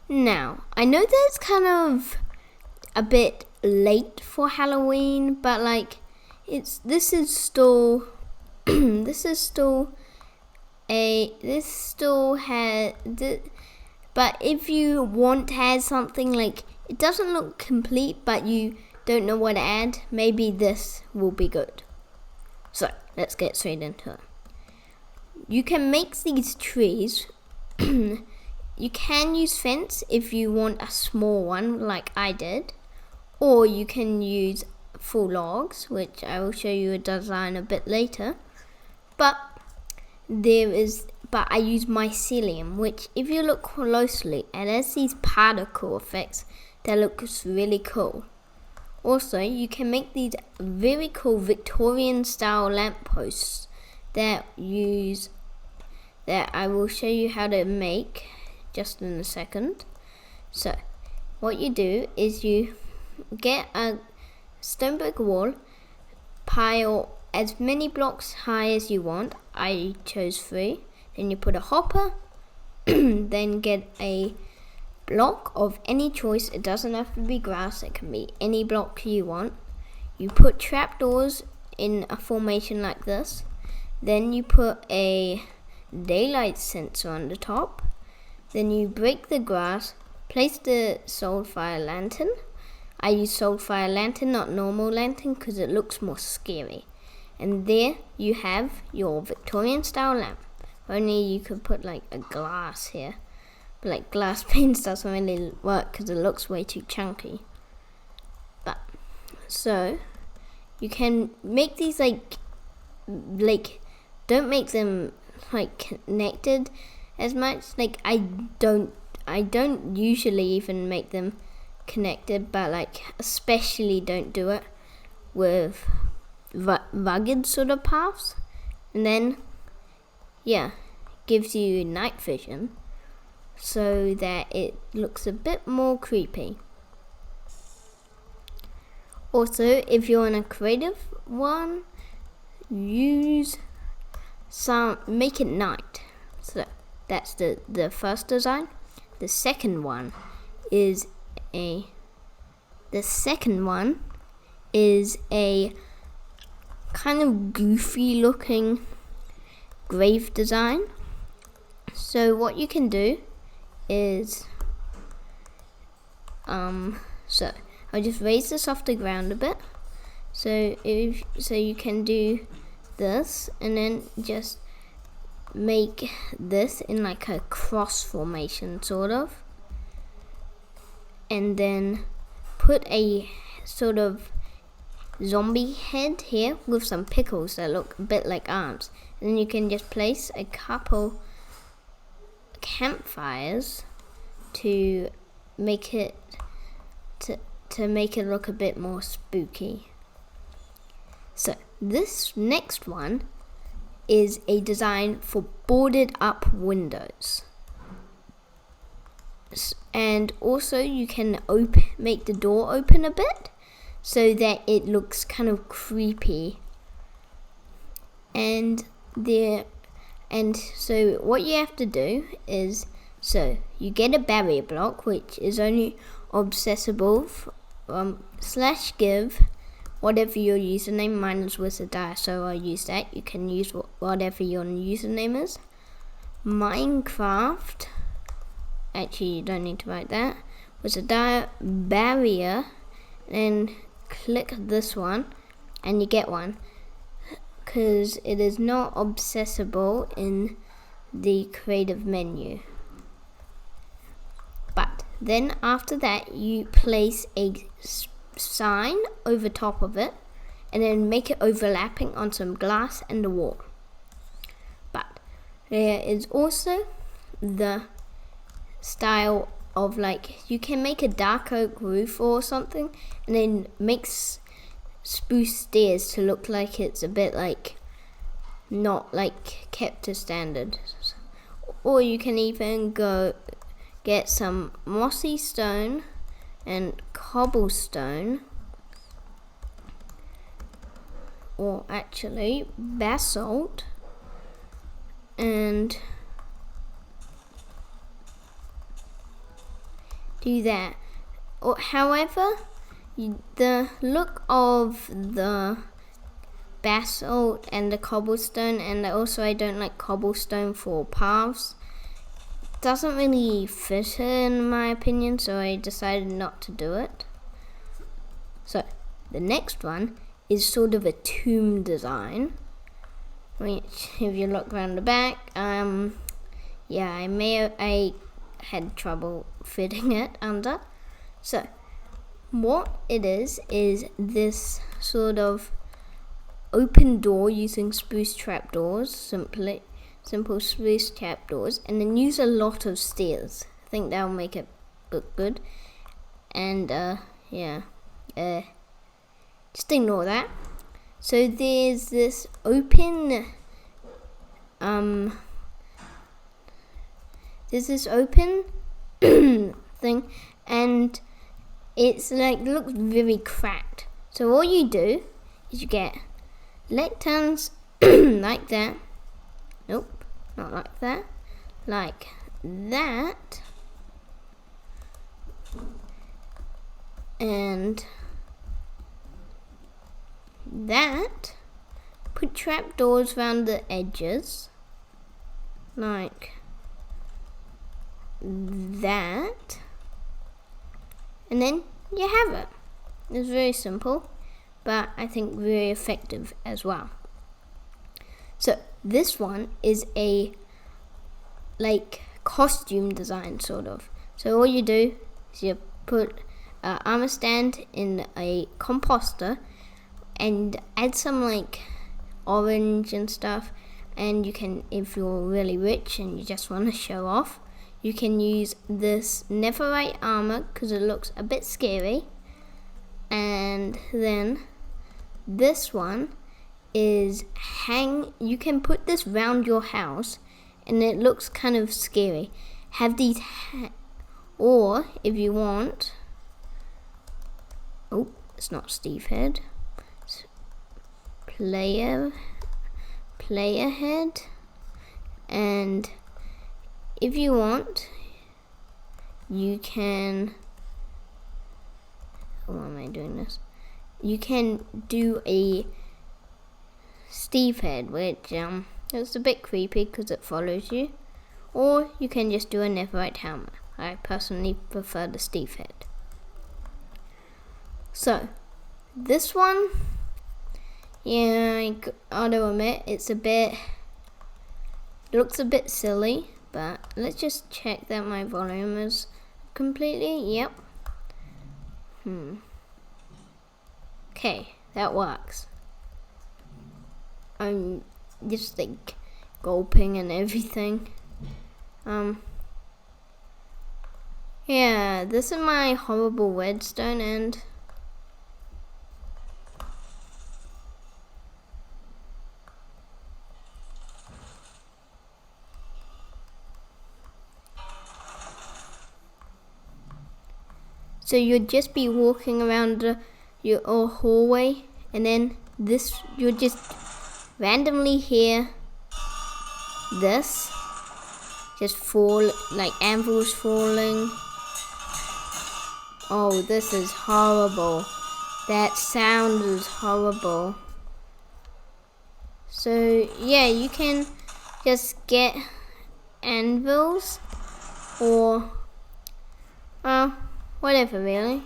Now, I know that's kind of a bit late for Halloween, but like this is still this is still this still has but if you want to add something, like it doesn't look complete but you don't know what to add, maybe this will be good. So let's get straight into it. You can make these trees. You can use fence if you want a small one like I did, or you can use full logs, which I will show you a design a bit later. But I use mycelium, which if you look closely, it has these particle effects that looks really cool. Also, you can make these very cool Victorian style lampposts that I will show you how to make just in a second. So, what you do is you get a stone brick wall, pile as many blocks high as you want. I chose 3. Then you put a hopper, then get a block of any choice. It doesn't have to be grass, it can be any block you want. You put trapdoors in a formation like this. Then you put a daylight sensor on the top. Then you break the grass, place the soul fire lantern. I use soul fire lantern, not normal lantern, because it looks more scary. And there you have your Victorian style lamp. Only you could put like a glass here. But like glass panes doesn't really work because it looks way too chunky. But so you can make these like don't make them like connected as much. Like I don't usually even make them connected, but like especially don't do it with rugged sort of paths. And then gives you night vision so that it looks a bit more creepy. Also, if you're in a creative one, make it night. So that's the first design. The second one is a kind of goofy looking grave design. So what you can do is so I'll just raise this off the ground a bit. So you can do this and then just make this in like a cross formation sort of, and then put a sort of zombie head here with some pickles that look a bit like arms. And then you can just place a couple campfires to make it look a bit more spooky. So this next one is a design for boarded up windows. And also you can make the door open a bit so that it looks kind of creepy. And so what you have to do is, so you get a barrier block which is only accessible /give whatever your username. Mine is Wizardire, so I'll use that. You can use whatever your username is. Minecraft, actually you don't need to write that. Wizardire barrier, and click this one and you get one, because it is not accessible in the creative menu. But then after that you place a sign over top of it and then make it overlapping on some glass and the wall. But there is also the style of like, you can make a dark oak roof or something and then make spruce stairs to look like it's a bit like not like kept to standard. Or you can even go get some mossy stone and cobblestone, or actually basalt, and do that. However, the look of the basalt and the cobblestone, and also I don't like cobblestone for paths, doesn't really fit in my opinion, so I decided not to do it. So the next one is sort of a tomb design, which if you look around the back, yeah, I had trouble fitting it under. So what it is this sort of open door using spruce trapdoors, simple spruce trapdoors, and then use a lot of stairs. I think that'll make it look good. And yeah, just ignore that. So there's this open thing, and it's like looks very cracked. So all you do is you get lecterns like that. Nope, not like that. Like that. And that. Put trapdoors around the edges. Like that. And then you have it. It's very simple, but I think very effective as well. So this one is a like costume design sort of. So all you do is you put an armor stand in a composter and add some like orange and stuff, and you can, if you're really rich and you just want to show off, you can use this netherite armor because it looks a bit scary. And then this one is you can put this round your house and it looks kind of scary. Have these or if you want, oh, it's not Steve Head, it's player head. And if you want, you can, why am I doing this? You can do a Steve head, which it's a bit creepy because it follows you, or you can just do a netherite helmet. I personally prefer the Steve head. So this one, yeah, I gotta admit it looks a bit silly, but let's just check that my volume is completely, yep. Okay, that works. I'm just like gulping and everything. Yeah, this is my horrible redstone end. So you'd just be walking around your hallway, and then you'd just randomly hear this just fall, like anvils falling. Oh, this is horrible. That sound is horrible. So yeah, you can just get anvils or whatever really,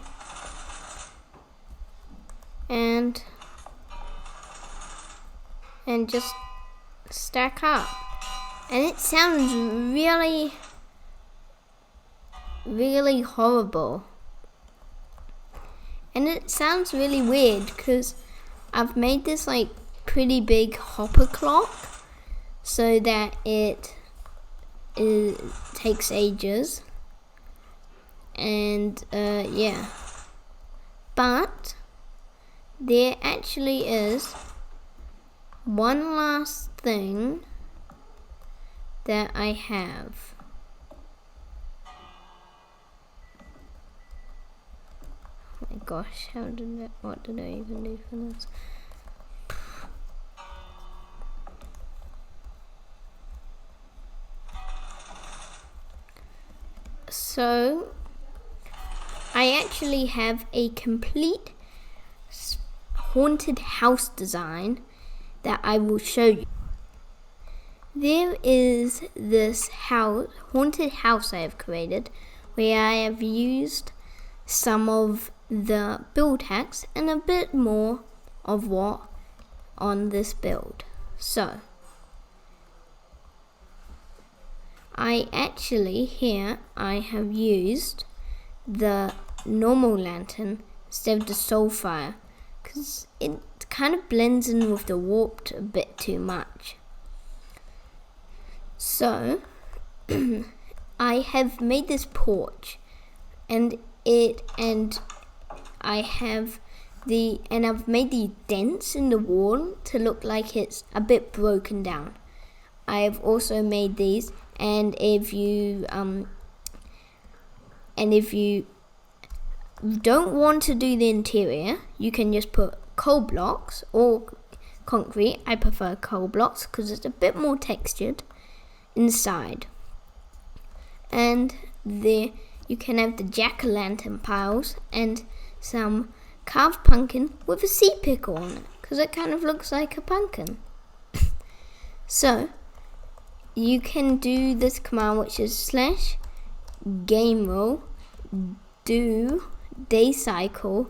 and just stack up. And it sounds really, really horrible. And it sounds really weird because I've made this like pretty big hopper clock so that it takes ages. And yeah. But there actually is one last thing that I have. Oh my gosh, what did I even do for this? So I actually have a complete haunted house design that I will show you. There is this haunted house I have created where I have used some of the build hacks and a bit more of what on this build. So I have used the normal lantern instead of the soulfire because it kind of blends in with the warped a bit too much. So I have made this porch and I've made the dents in the wall to look like it's a bit broken down. I have also made these, and if you don't want to do the interior, you can just put coal blocks or concrete. I prefer coal blocks because it's a bit more textured inside. And you can have the jack-o'-lantern piles and some carved pumpkin with a sea pickle on it because it kind of looks like a pumpkin. So you can do this command, which is /game_rule do day cycle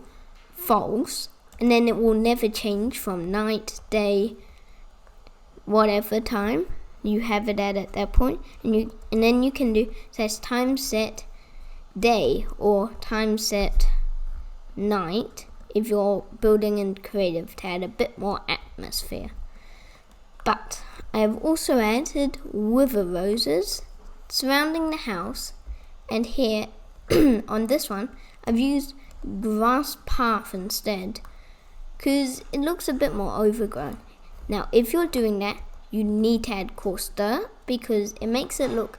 false, and then it will never change from night, day, whatever time you have it at that point, and then you can do time set day or time set night if you're building in creative to add a bit more atmosphere. But I have also added wither roses surrounding the house, and here on this one I've used grass path instead because it looks a bit more overgrown. Now if you're doing that, you need to add coarse dirt because it makes it look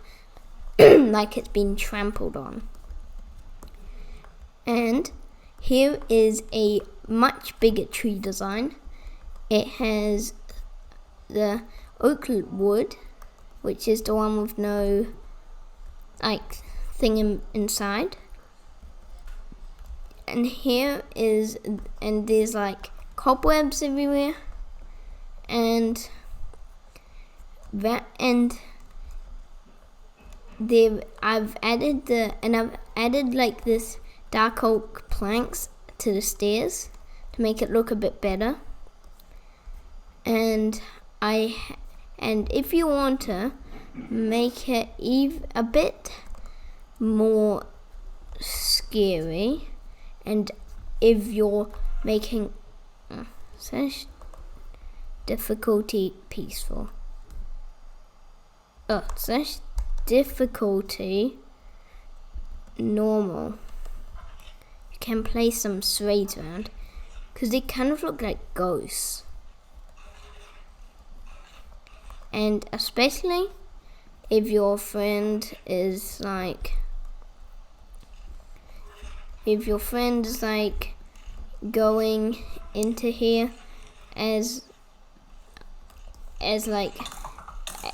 like it's been trampled on. And here is a much bigger tree design. It has the oak wood, which is the one with no thing inside. And there's cobwebs everywhere, and I've added this dark oak planks to the stairs to make it look a bit better. And if you want to make it a bit more scary, and if you're making difficulty peaceful, difficulty normal, you can place some slates around because they kind of look like ghosts. And especially if your friend is going into here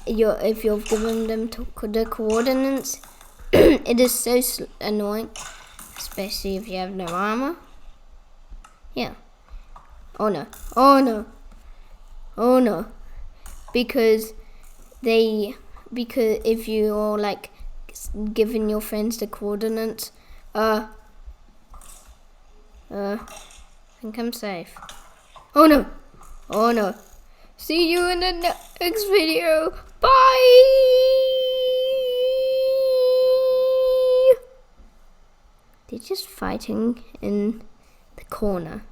if you've given them the coordinates, it is so annoying, especially if you have no armor. Yeah. Oh no. Because if you're giving your friends the coordinates, I think I'm safe. Oh no. See you in the next video. Bye. They're just fighting in the corner.